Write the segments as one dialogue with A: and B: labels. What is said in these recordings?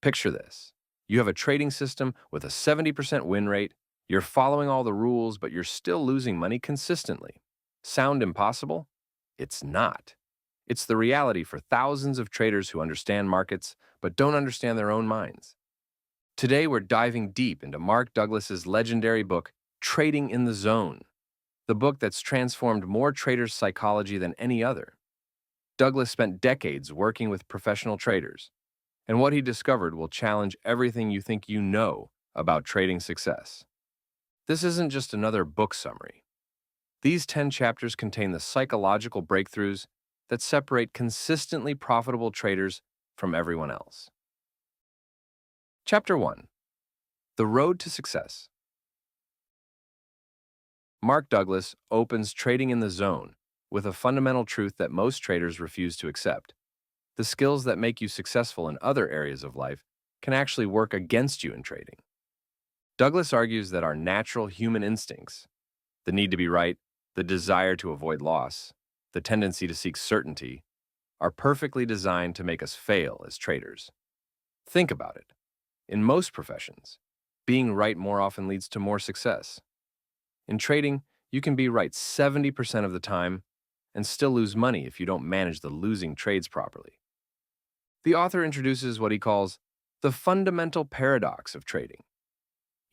A: Picture this. You have a trading system with a 70% win rate. You're following all the rules, but you're still losing money consistently. Sound impossible? It's not. It's the reality for thousands of traders who understand markets but don't understand their own minds. Today, we're diving deep into Mark Douglas's legendary book, Trading in the Zone, the book that's transformed more traders' psychology than any other. Douglas spent decades working with professional traders, and what he discovered will challenge everything you think you know about trading success. This isn't just another book summary. These 10 chapters contain the psychological breakthroughs that separate consistently profitable traders from everyone else. Chapter 1. The Road to Success. Mark Douglas opens Trading in the Zone with a fundamental truth that most traders refuse to accept. The skills that make you successful in other areas of life can actually work against you in trading. Douglas argues that our natural human instincts, the need to be right, the desire to avoid loss, the tendency to seek certainty, are perfectly designed to make us fail as traders. Think about it. In most professions, being right more often leads to more success. In trading, you can be right 70% of the time and still lose money if you don't manage the losing trades properly. The author introduces what he calls the fundamental paradox of trading.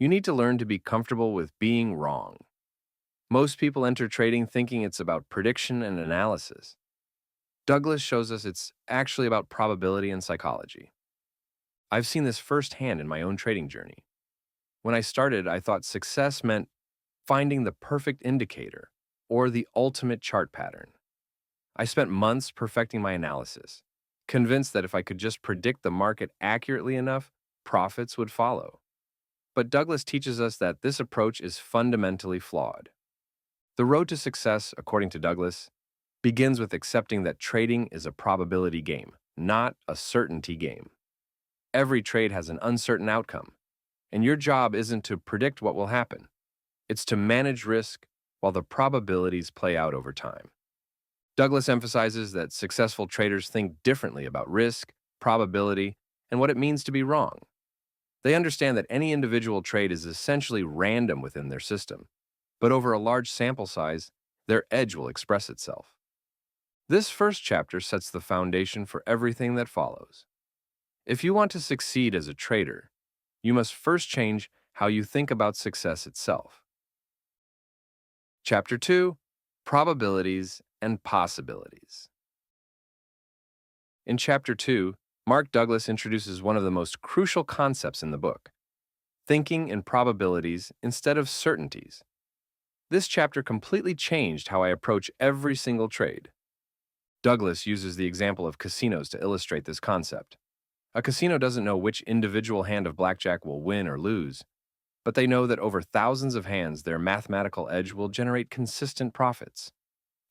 A: You need to learn to be comfortable with being wrong. Most people enter trading thinking it's about prediction and analysis. Douglas shows us it's actually about probability and psychology. I've seen this firsthand in my own trading journey. When I started, I thought success meant finding the perfect indicator or the ultimate chart pattern. I spent months perfecting my analysis, convinced that if I could just predict the market accurately enough, profits would follow. But Douglas teaches us that this approach is fundamentally flawed. The road to success, according to Douglas, begins with accepting that trading is a probability game, not a certainty game. Every trade has an uncertain outcome, and your job isn't to predict what will happen. It's to manage risk while the probabilities play out over time. Douglas emphasizes that successful traders think differently about risk, probability, and what it means to be wrong. They understand that any individual trade is essentially random within their system, but over a large sample size, their edge will express itself. This first chapter sets the foundation for everything that follows. If you want to succeed as a trader, you must first change how you think about success itself. Chapter 2. Probabilities and Possibilities. In Chapter 2, Mark Douglas introduces one of the most crucial concepts in the book, thinking in probabilities instead of certainties. This chapter completely changed how I approach every single trade. Douglas uses the example of casinos to illustrate this concept. A casino doesn't know which individual hand of blackjack will win or lose, but they know that over thousands of hands, their mathematical edge will generate consistent profits.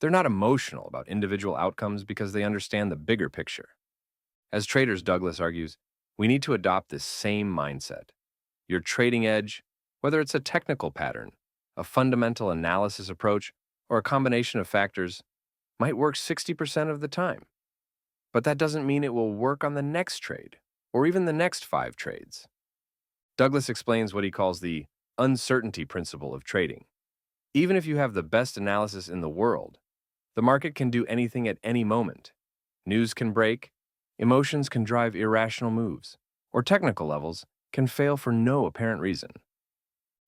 A: They're not emotional about individual outcomes because they understand the bigger picture. As traders, Douglas argues, we need to adopt this same mindset. Your trading edge, whether it's a technical pattern, a fundamental analysis approach, or a combination of factors, might work 60% of the time. But that doesn't mean it will work on the next trade, or even the next 5 trades. Douglas explains what he calls the uncertainty principle of trading. Even if you have the best analysis in the world, the market can do anything at any moment. News can break, emotions can drive irrational moves, or technical levels can fail for no apparent reason.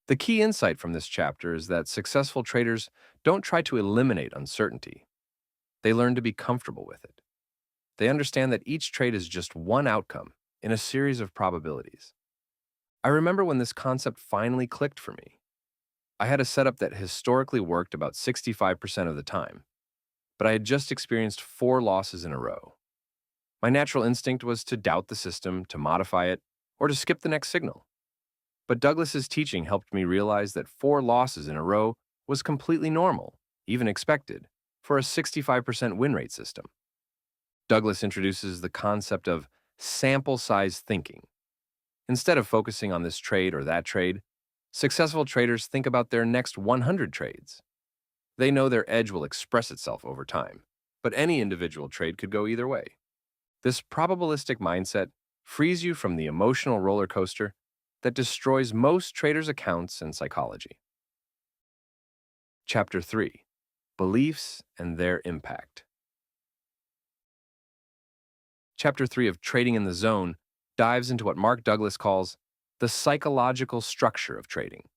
A: The key insight from this chapter is that successful traders don't try to eliminate uncertainty. They learn to be comfortable with it. They understand that each trade is just one outcome in a series of probabilities. I remember when this concept finally clicked for me. I had a setup that historically worked about 65% of the time, but I had just experienced 4 losses in a row. My natural instinct was to doubt the system, to modify it, or to skip the next signal. But Douglas's teaching helped me realize that 4 losses in a row was completely normal, even expected, for a 65% win rate system. Douglas introduces the concept of sample size thinking. Instead of focusing on this trade or that trade, successful traders think about their next 100 trades. They know their edge will express itself over time, but any individual trade could go either way. This probabilistic mindset frees you from the emotional roller coaster that destroys most traders' accounts and psychology. Chapter 3: Beliefs and Their Impact. Chapter 3 of Trading in the Zone dives into what Mark Douglas calls the psychological structure of trading.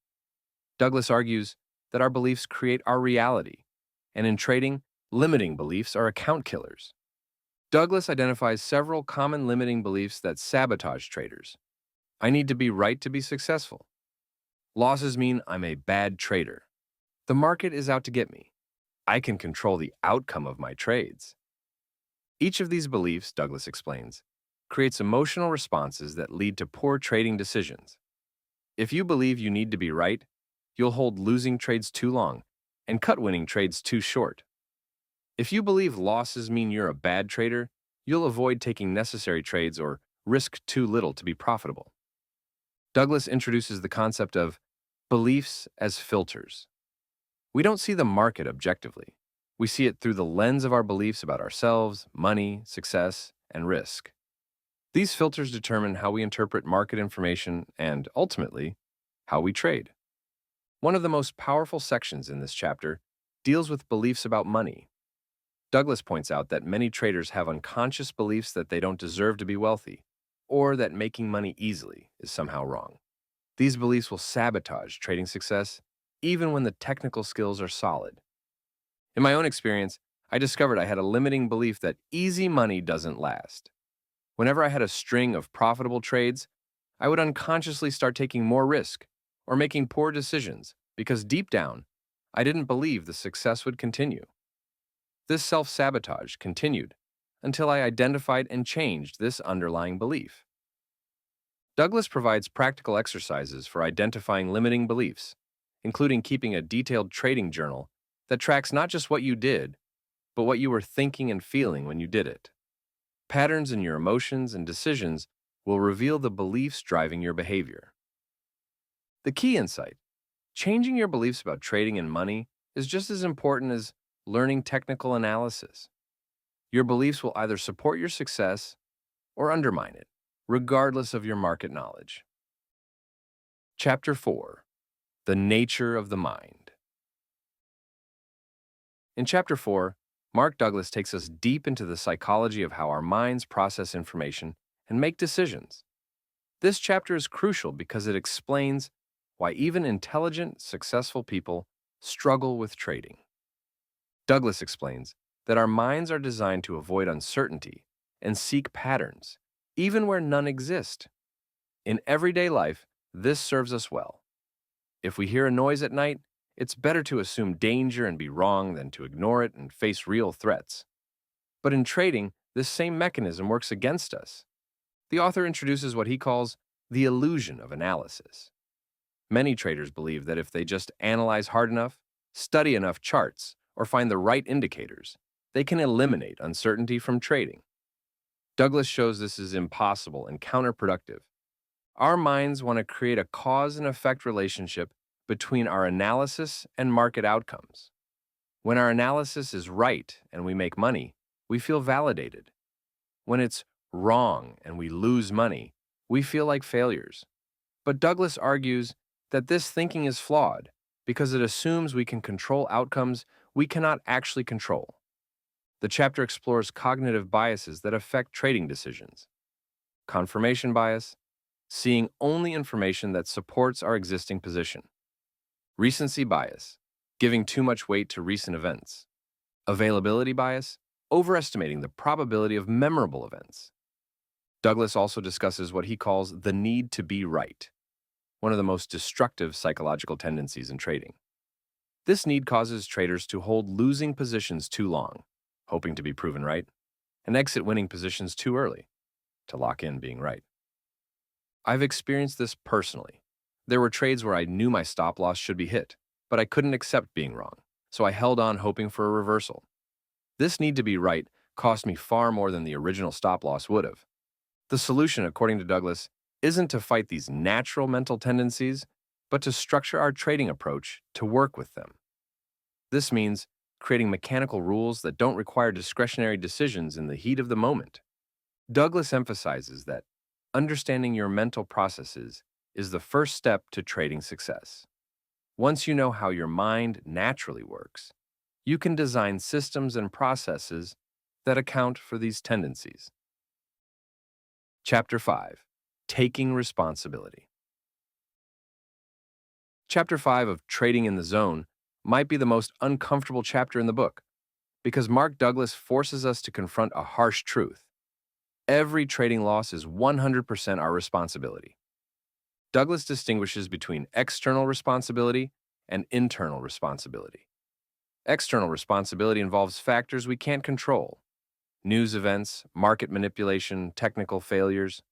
A: Douglas argues that our beliefs create our reality, and in trading, limiting beliefs are account killers. Douglas identifies several common limiting beliefs that sabotage traders. I need to be right to be successful. Losses mean I'm a bad trader. The market is out to get me. I can control the outcome of my trades. Each of these beliefs, Douglas explains, creates emotional responses that lead to poor trading decisions. If you believe you need to be right, you'll hold losing trades too long and cut winning trades too short. If you believe losses mean you're a bad trader, you'll avoid taking necessary trades or risk too little to be profitable. Douglas introduces the concept of beliefs as filters. We don't see the market objectively. We see it through the lens of our beliefs about ourselves, money, success, and risk. These filters determine how we interpret market information and, ultimately, how we trade. One of the most powerful sections in this chapter deals with beliefs about money. Douglas points out that many traders have unconscious beliefs that they don't deserve to be wealthy, or that making money easily is somehow wrong. These beliefs will sabotage trading success, even when the technical skills are solid. In my own experience, I discovered I had a limiting belief that easy money doesn't last. Whenever I had a string of profitable trades, I would unconsciously start taking more risk or making poor decisions because deep down, I didn't believe the success would continue. This self-sabotage continued until I identified and changed this underlying belief. Douglas provides practical exercises for identifying limiting beliefs, including keeping a detailed trading journal that tracks not just what you did, but what you were thinking and feeling when you did it. Patterns in your emotions and decisions will reveal the beliefs driving your behavior. The key insight: changing your beliefs about trading and money is just as important as learning technical analysis. Your beliefs will either support your success or undermine it, regardless of your market knowledge. Chapter 4: The Nature of the Mind. In Chapter 4, Mark Douglas takes us deep into the psychology of how our minds process information and make decisions. This chapter is crucial because it explains why even intelligent, successful people struggle with trading. Douglas explains that our minds are designed to avoid uncertainty and seek patterns, even where none exist. In everyday life, this serves us well. If we hear a noise at night, it's better to assume danger and be wrong than to ignore it and face real threats. But in trading, this same mechanism works against us. The author introduces what he calls the illusion of analysis. Many traders believe that if they just analyze hard enough, study enough charts, or find the right indicators, they can eliminate uncertainty from trading. Douglas shows this is impossible and counterproductive. Our minds want to create a cause and effect relationship between our analysis and market outcomes. When our analysis is right and we make money, we feel validated. When it's wrong and we lose money, we feel like failures. But Douglas argues that this thinking is flawed because it assumes we can control outcomes we cannot actually control. The chapter explores cognitive biases that affect trading decisions. Confirmation bias, seeing only information that supports our existing position. Recency bias, giving too much weight to recent events. Availability bias, overestimating the probability of memorable events. Douglas also discusses what he calls the need to be right, one of the most destructive psychological tendencies in trading. This need causes traders to hold losing positions too long, hoping to be proven right, and exit winning positions too early, to lock in being right. I've experienced this personally. There were trades where I knew my stop loss should be hit, but I couldn't accept being wrong, so I held on hoping for a reversal. This need to be right cost me far more than the original stop loss would have. The solution, according to Douglas, isn't to fight these natural mental tendencies, but to structure our trading approach to work with them. This means creating mechanical rules that don't require discretionary decisions in the heat of the moment. Douglas emphasizes that Understanding your mental processes is the first step to trading success. Once you know how your mind naturally works, you can design systems and processes that account for these tendencies. Chapter 5. Taking Responsibility. Chapter 5 of Trading in the Zone might be the most uncomfortable chapter in the book because Mark Douglas forces us to confront a harsh truth. Every trading loss is 100% our responsibility. Douglas distinguishes between external responsibility and internal responsibility. External responsibility involves factors we can't control: news events, market manipulation, technical failures.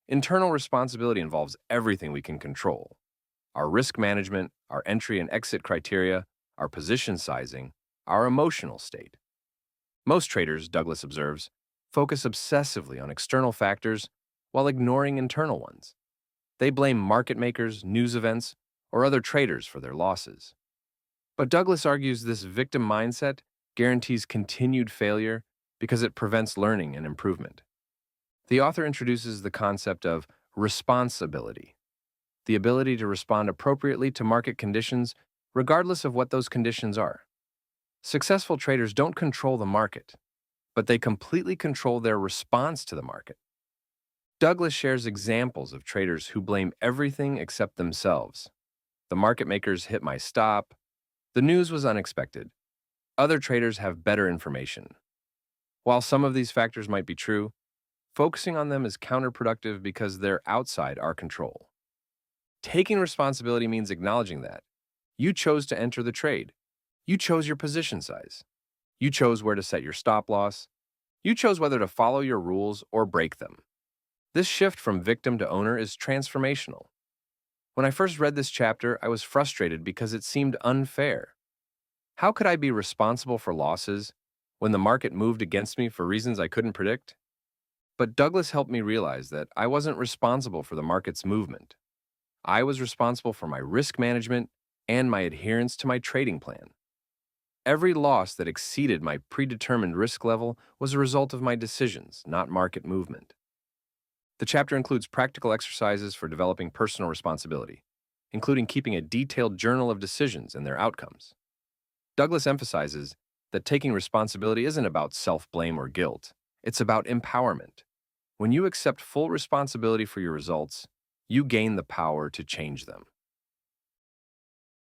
A: Internal responsibility involves everything we can control: our risk management, our entry and exit criteria, our position sizing, our emotional state. Most traders, Douglas observes, focus obsessively on external factors while ignoring internal ones. They blame market makers, news events, or other traders for their losses. But Douglas argues this victim mindset guarantees continued failure because it prevents learning and improvement. The author introduces the concept of responsibility, the ability to respond appropriately to market conditions regardless of what those conditions are. Successful traders don't control the market, but they completely control their response to the market. Douglas shares examples of traders who blame everything except themselves. The market makers hit my stop. The news was unexpected. Other traders have better information. While some of these factors might be true, focusing on them is counterproductive because they're outside our control. Taking responsibility means acknowledging that you chose to enter the trade. You chose your position size. You chose where to set your stop loss. You chose whether to follow your rules or break them. This shift from victim to owner is transformational. When I first read this chapter, I was frustrated because it seemed unfair. How could I be responsible for losses when the market moved against me for reasons I couldn't predict? But Douglas helped me realize that I wasn't responsible for the market's movement. I was responsible for my risk management and my adherence to my trading plan. Every loss that exceeded my predetermined risk level was a result of my decisions, not market movement. The chapter includes practical exercises for developing personal responsibility, including keeping a detailed journal of decisions and their outcomes. Douglas emphasizes that taking responsibility isn't about self-blame or guilt. It's about empowerment. When you accept full responsibility for your results, you gain the power to change them.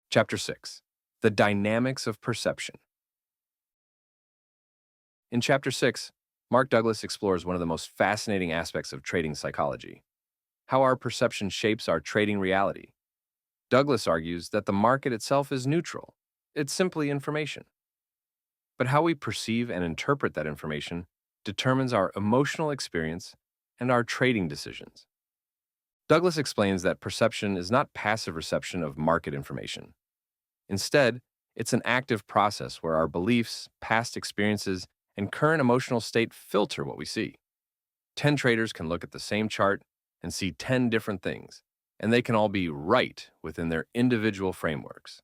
A: Chapter 6. The Dynamics of Perception. In Chapter 6, Mark Douglas explores one of the most fascinating aspects of trading psychology: how our perception shapes our trading reality. Douglas argues that the market itself is neutral. It's simply information. But how we perceive and interpret that information determines our emotional experience and our trading decisions. Douglas explains that perception is not passive reception of market information. Instead, it's an active process where our beliefs, past experiences, and current emotional state filter what we see. 10 traders can look at the same chart and see 10 different things, and they can all be right within their individual frameworks.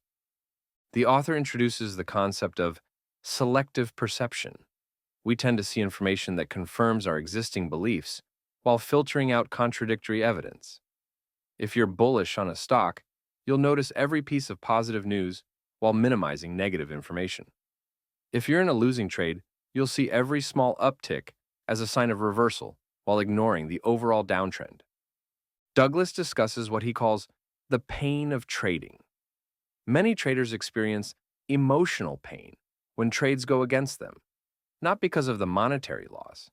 A: The author introduces the concept of selective perception. We tend to see information that confirms our existing beliefs while filtering out contradictory evidence. If you're bullish on a stock, you'll notice every piece of positive news while minimizing negative information. If you're in a losing trade, you'll see every small uptick as a sign of reversal while ignoring the overall downtrend. Douglas discusses what he calls the pain of trading. Many traders experience emotional pain when trades go against them, not because of the monetary loss,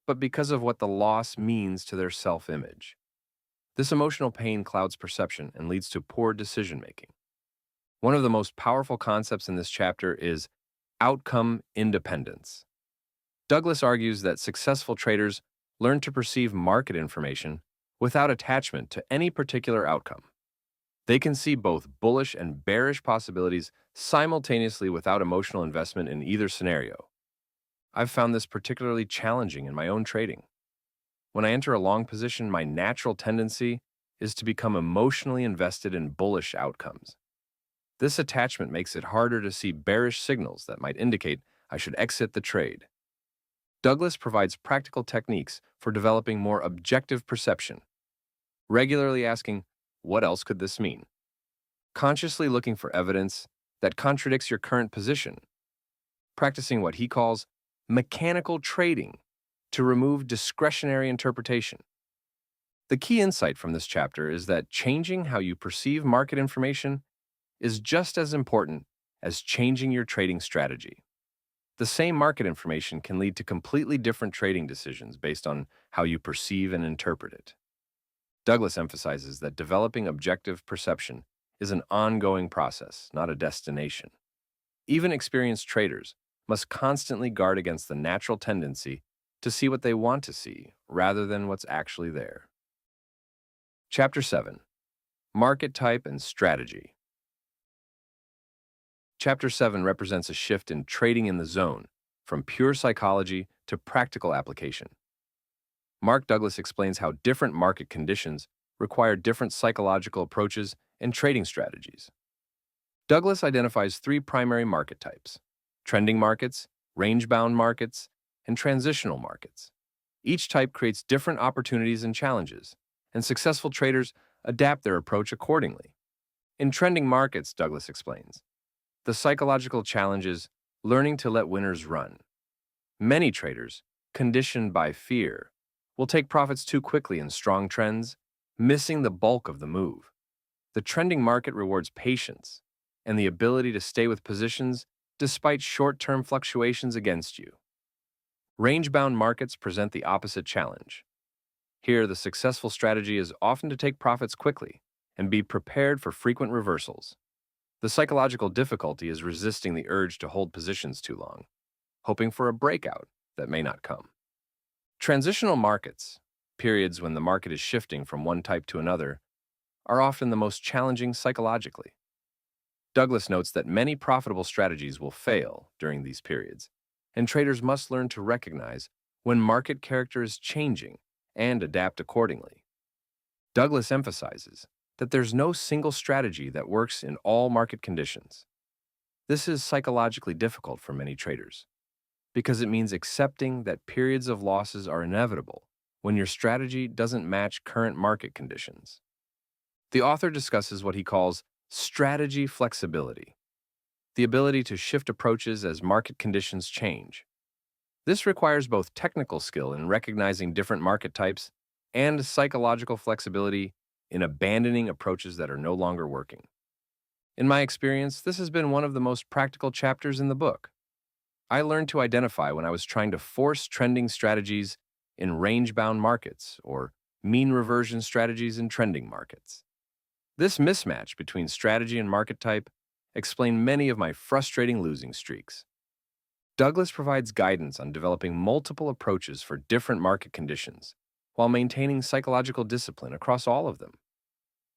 A: but because of what the loss means to their self-image. This emotional pain clouds perception and leads to poor decision-making. One of the most powerful concepts in this chapter is outcome independence. Douglas argues that successful traders learn to perceive market information without attachment to any particular outcome. They can see both bullish and bearish possibilities simultaneously without emotional investment in either scenario. I've found this particularly challenging in my own trading. When I enter a long position, my natural tendency is to become emotionally invested in bullish outcomes. This attachment makes it harder to see bearish signals that might indicate I should exit the trade. Douglas provides practical techniques for developing more objective perception, regularly asking, "What else could this mean?" Consciously looking for evidence that contradicts your current position, practicing what he calls mechanical trading to remove discretionary interpretation. The key insight from this chapter is that changing how you perceive market information is just as important as changing your trading strategy. The same market information can lead to completely different trading decisions based on how you perceive and interpret it. Douglas emphasizes that developing objective perception is an ongoing process, not a destination. Even experienced traders must constantly guard against the natural tendency to see what they want to see rather than what's actually there. Chapter 7. Market Type and Strategy. Chapter 7 represents a shift in trading in the zone, from pure psychology to practical application. Mark Douglas explains how different market conditions require different psychological approaches and trading strategies. Douglas identifies three primary market types: trending markets, range-bound markets, and transitional markets. Each type creates different opportunities and challenges, and successful traders adapt their approach accordingly. In trending markets, Douglas explains, the psychological challenge is learning to let winners run. Many traders, conditioned by fear, will take profits too quickly in strong trends, missing the bulk of the move. The trending market rewards patience and the ability to stay with positions despite short-term fluctuations against you. Range-bound markets present the opposite challenge. Here, the successful strategy is often to take profits quickly and be prepared for frequent reversals. The psychological difficulty is resisting the urge to hold positions too long, hoping for a breakout that may not come. Transitional markets, periods when the market is shifting from one type to another, are often the most challenging psychologically. Douglas notes that many profitable strategies will fail during these periods, and traders must learn to recognize when market character is changing and adapt accordingly. Douglas emphasizes that there's no single strategy that works in all market conditions. This is psychologically difficult for many traders, because it means accepting that periods of losses are inevitable when your strategy doesn't match current market conditions. The author discusses what he calls strategy flexibility, the ability to shift approaches as market conditions change. This requires both technical skill in recognizing different market types and psychological flexibility in abandoning approaches that are no longer working. In my experience, this has been one of the most practical chapters in the book. I learned to identify when I was trying to force trending strategies in range-bound markets or mean reversion strategies in trending markets. This mismatch between strategy and market type explained many of my frustrating losing streaks. Douglas provides guidance on developing multiple approaches for different market conditions while maintaining psychological discipline across all of them.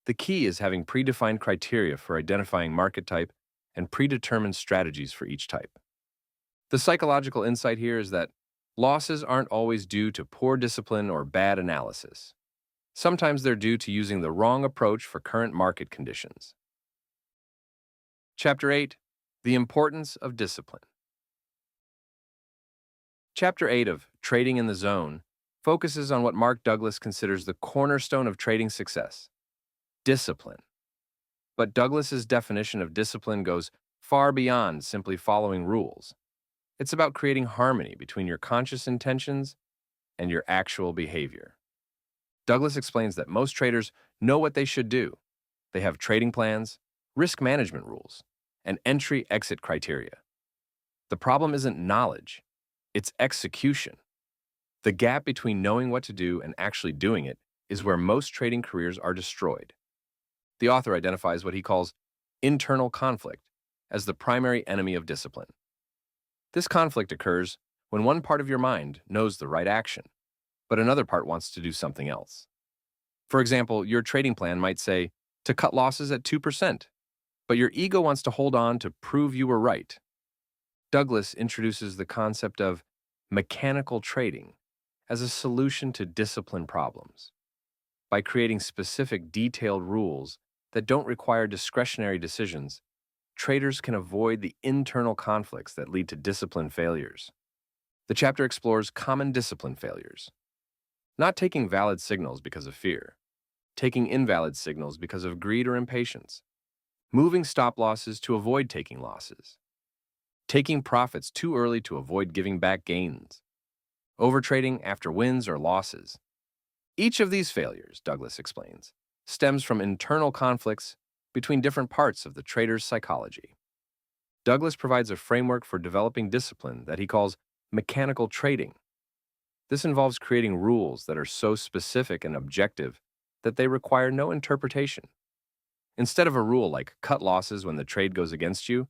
A: The key is having predefined criteria for identifying market type and predetermined strategies for each type. The psychological insight here is that losses aren't always due to poor discipline or bad analysis. Sometimes they're due to using the wrong approach for current market conditions. Chapter 8. The Importance of Discipline. Chapter 8 of Trading in the Zone focuses on what Mark Douglas considers the cornerstone of trading success: discipline. But Douglas's definition of discipline goes far beyond simply following rules. It's about creating harmony between your conscious intentions and your actual behavior. Douglas explains that most traders know what they should do. They have trading plans, risk management rules, and entry-exit criteria. The problem isn't knowledge, it's execution. The gap between knowing what to do and actually doing it is where most trading careers are destroyed. The author identifies what he calls internal conflict as the primary enemy of discipline. This conflict occurs when one part of your mind knows the right action, but another part wants to do something else. For example, your trading plan might say to cut losses at 2%, but your ego wants to hold on to prove you were right. Douglas introduces the concept of mechanical trading as a solution to discipline problems. By creating specific, detailed rules that don't require discretionary decisions, traders can avoid the internal conflicts that lead to discipline failures. The chapter explores common discipline failures, not taking valid signals because of fear, taking invalid signals because of greed or impatience, moving stop losses to avoid taking losses, taking profits too early to avoid giving back gains, overtrading after wins or losses. Each of these failures, Douglas explains, stems from internal conflicts between different parts of the trader's psychology. Douglas provides a framework for developing discipline that he calls mechanical trading. This involves creating rules that are so specific and objective that they require no interpretation. Instead of a rule like cut losses when the trade goes against you,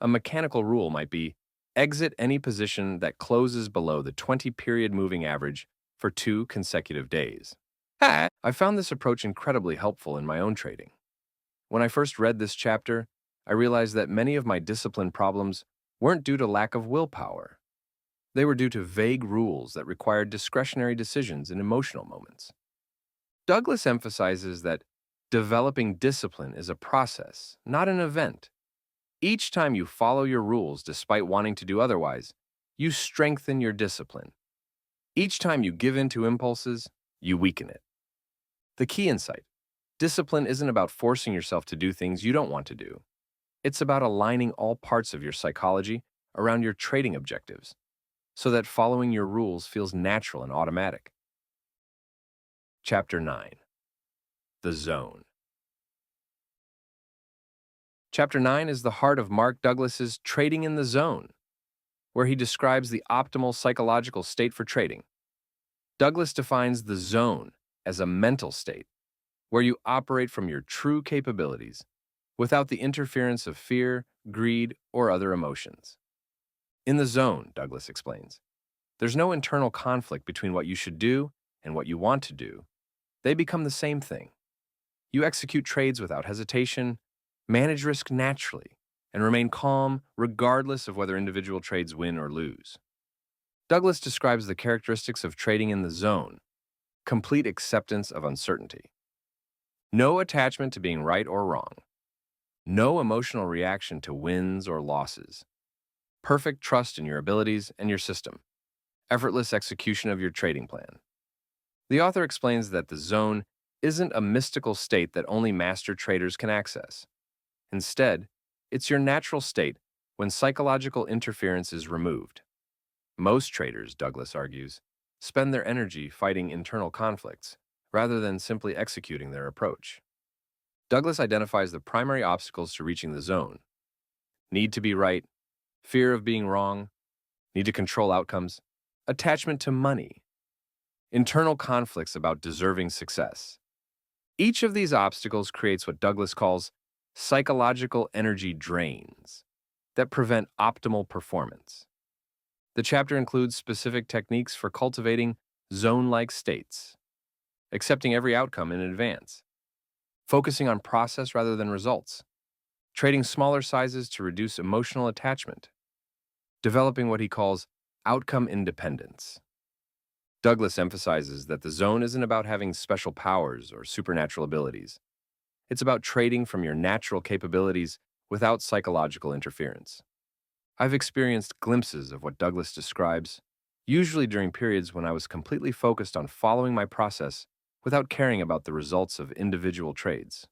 A: a mechanical rule might be exit any position that closes below the 20-period moving average for 2 consecutive days. I found this approach incredibly helpful in my own trading. When I first read this chapter, I realized that many of my discipline problems weren't due to lack of willpower. They were due to vague rules that required discretionary decisions in emotional moments. Douglas emphasizes that developing discipline is a process, not an event. Each time you follow your rules despite wanting to do otherwise, you strengthen your discipline. Each time you give in to impulses, you weaken it. The key insight: discipline isn't about forcing yourself to do things you don't want to do. It's about aligning all parts of your psychology around your trading objectives so that following your rules feels natural and automatic. Chapter 9. The Zone. Chapter 9 is the heart of Mark Douglas's Trading in the Zone, where he describes the optimal psychological state for trading. Douglas defines the zone as a mental state where you operate from your true capabilities without the interference of fear, greed, or other emotions. In the zone, Douglas explains, there's no internal conflict between what you should do and what you want to do. They become the same thing. You execute trades without hesitation, manage risk naturally, and remain calm regardless of whether individual trades win or lose. Douglas describes the characteristics of trading in the zone: complete acceptance of uncertainty, no attachment to being right or wrong, no emotional reaction to wins or losses, perfect trust in your abilities and your system, effortless execution of your trading plan. The author explains that the zone isn't a mystical state that only master traders can access. Instead, it's your natural state when psychological interference is removed. Most traders, Douglas argues, spend their energy fighting internal conflicts rather than simply executing their approach. Douglas identifies the primary obstacles to reaching the zone: need to be right, fear of being wrong, need to control outcomes, attachment to money, internal conflicts about deserving success. Each of these obstacles creates what Douglas calls psychological energy drains that prevent optimal performance. The chapter includes specific techniques for cultivating zone-like states, accepting every outcome in advance, focusing on process rather than results, trading smaller sizes to reduce emotional attachment, developing what he calls outcome independence. Douglas emphasizes that the zone isn't about having special powers or supernatural abilities. It's about trading from your natural capabilities without psychological interference. I've experienced glimpses of what Douglas describes, usually during periods when I was completely focused on following my process without caring about the results of individual trades.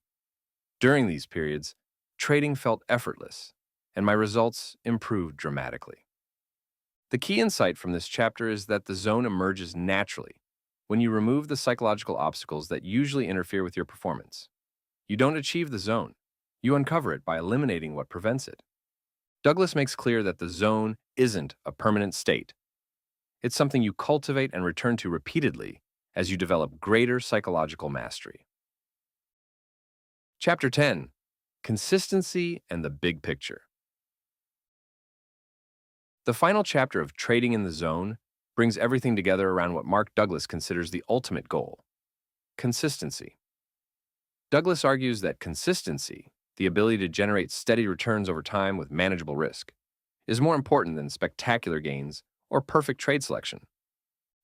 A: During these periods, trading felt effortless, and my results improved dramatically. The key insight from this chapter is that the zone emerges naturally when you remove the psychological obstacles that usually interfere with your performance. You don't achieve the zone. You uncover it by eliminating what prevents it. Douglas makes clear that the zone isn't a permanent state. It's something you cultivate and return to repeatedly as you develop greater psychological mastery. Chapter 10. Consistency and the Big Picture. The final chapter of Trading in the Zone brings everything together around what Mark Douglas considers the ultimate goal: consistency. Douglas argues that consistency, the ability to generate steady returns over time with manageable risk, is more important than spectacular gains or perfect trade selection.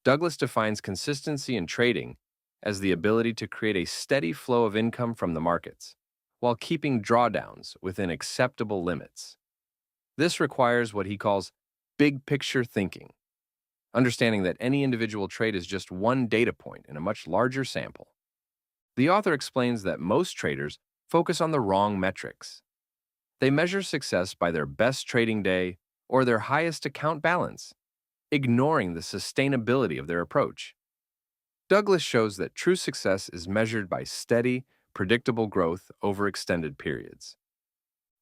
A: Douglas defines consistency in trading as the ability to create a steady flow of income from the markets, while keeping drawdowns within acceptable limits. This requires what he calls big picture thinking, understanding that any individual trade is just one data point in a much larger sample. The author explains that most traders focus on the wrong metrics. They measure success by their best trading day or their highest account balance, ignoring the sustainability of their approach. Douglas shows that true success is measured by steady, predictable growth over extended periods.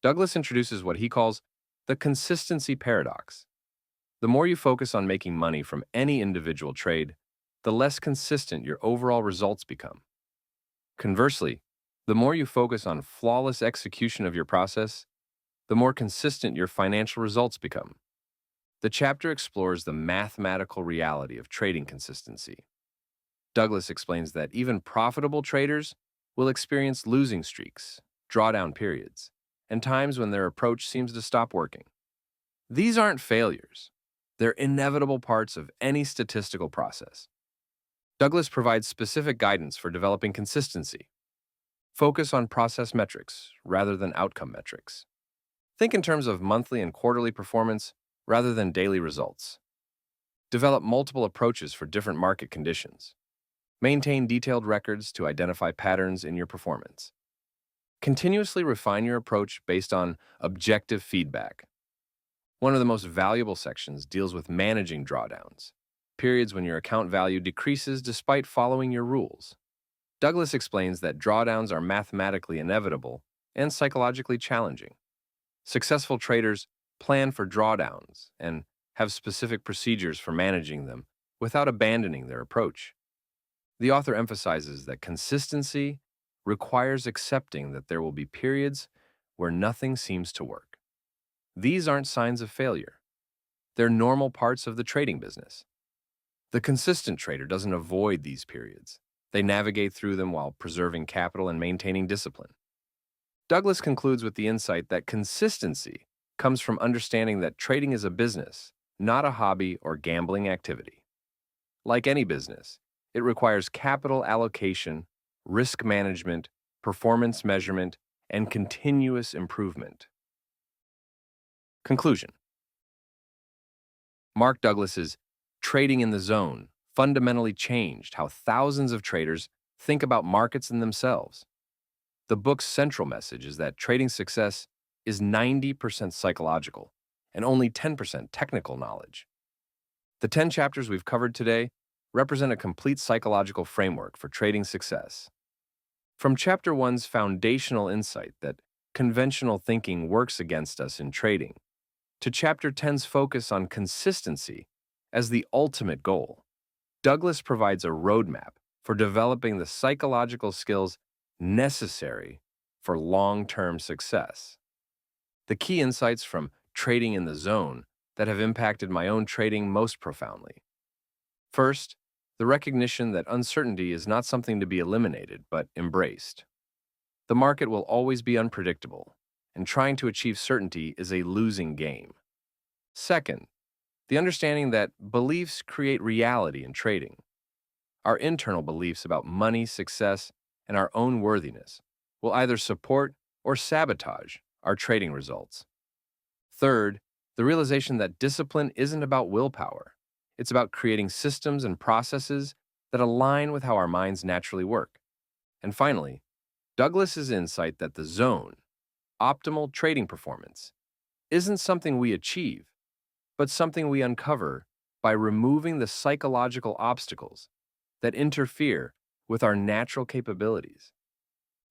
A: Douglas introduces what he calls the consistency paradox. The more you focus on making money from any individual trade, the less consistent your overall results become. Conversely, the more you focus on flawless execution of your process, the more consistent your financial results become. The chapter explores the mathematical reality of trading consistency. Douglas explains that even profitable traders will experience losing streaks, drawdown periods, and times when their approach seems to stop working. These aren't failures. They're inevitable parts of any statistical process. Douglas provides specific guidance for developing consistency. Focus on process metrics rather than outcome metrics. Think in terms of monthly and quarterly performance rather than daily results. Develop multiple approaches for different market conditions. Maintain detailed records to identify patterns in your performance. Continuously refine your approach based on objective feedback. One of the most valuable sections deals with managing drawdowns, periods when your account value decreases despite following your rules. Douglas explains that drawdowns are mathematically inevitable and psychologically challenging. Successful traders plan for drawdowns and have specific procedures for managing them without abandoning their approach. The author emphasizes that consistency requires accepting that there will be periods where nothing seems to work. These aren't signs of failure. They're normal parts of the trading business. The consistent trader doesn't avoid these periods. They navigate through them while preserving capital and maintaining discipline. Douglas concludes with the insight that consistency comes from understanding that trading is a business, not a hobby or gambling activity. Like any business, it requires capital allocation, risk management, performance measurement, and continuous improvement. Conclusion. Mark Douglas's Trading in the Zone fundamentally changed how thousands of traders think about markets and themselves. The book's central message is that trading success is 90% psychological and only 10% technical knowledge. The 10 chapters we've covered today represent a complete psychological framework for trading success. From Chapter 1's foundational insight that conventional thinking works against us in trading, to Chapter 10's focus on consistency as the ultimate goal, Douglas provides a roadmap for developing the psychological skills necessary for long-term success. The key insights from Trading in the Zone that have impacted my own trading most profoundly. First, the recognition that uncertainty is not something to be eliminated, but embraced. The market will always be unpredictable, and trying to achieve certainty is a losing game. Second, the understanding that beliefs create reality in trading. Our internal beliefs about money, success, and our own worthiness will either support or sabotage our trading results. Third, the realization that discipline isn't about willpower. It's about creating systems and processes that align with how our minds naturally work. And finally, Douglas's insight that the zone, optimal trading performance, isn't something we achieve, but something we uncover by removing the psychological obstacles that interfere with our natural capabilities.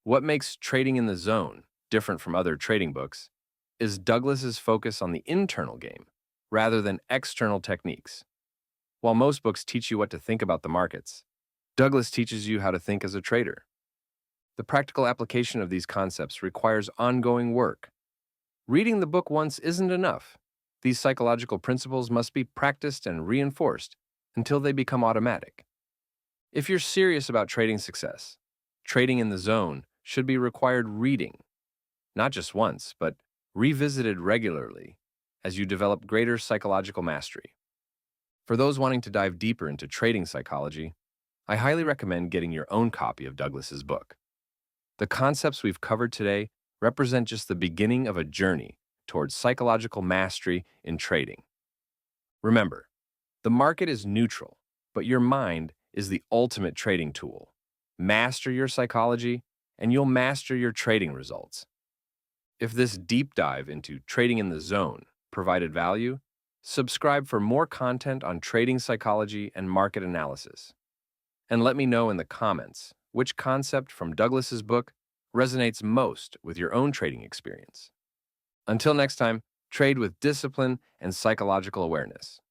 A: What makes Trading in the Zone different from other trading books is Douglas's focus on the internal game rather than external techniques. While most books teach you what to think about the markets, Douglas teaches you how to think as a trader. The practical application of these concepts requires ongoing work. Reading the book once isn't enough. These psychological principles must be practiced and reinforced until they become automatic. If you're serious about trading success, Trading in the Zone should be required reading, not just once, but revisited regularly as you develop greater psychological mastery. For those wanting to dive deeper into trading psychology, I highly recommend getting your own copy of Douglas's book. The concepts we've covered today represent just the beginning of a journey towards psychological mastery in trading. Remember, The market is neutral, but your mind is the ultimate trading tool. Master your psychology, and you'll master your trading results. If this deep dive into trading in the zone provided value, subscribe for more content on trading psychology and market analysis. And let me know in the comments which concept from Douglas's book resonates most with your own trading experience. Until next time, trade with discipline and psychological awareness.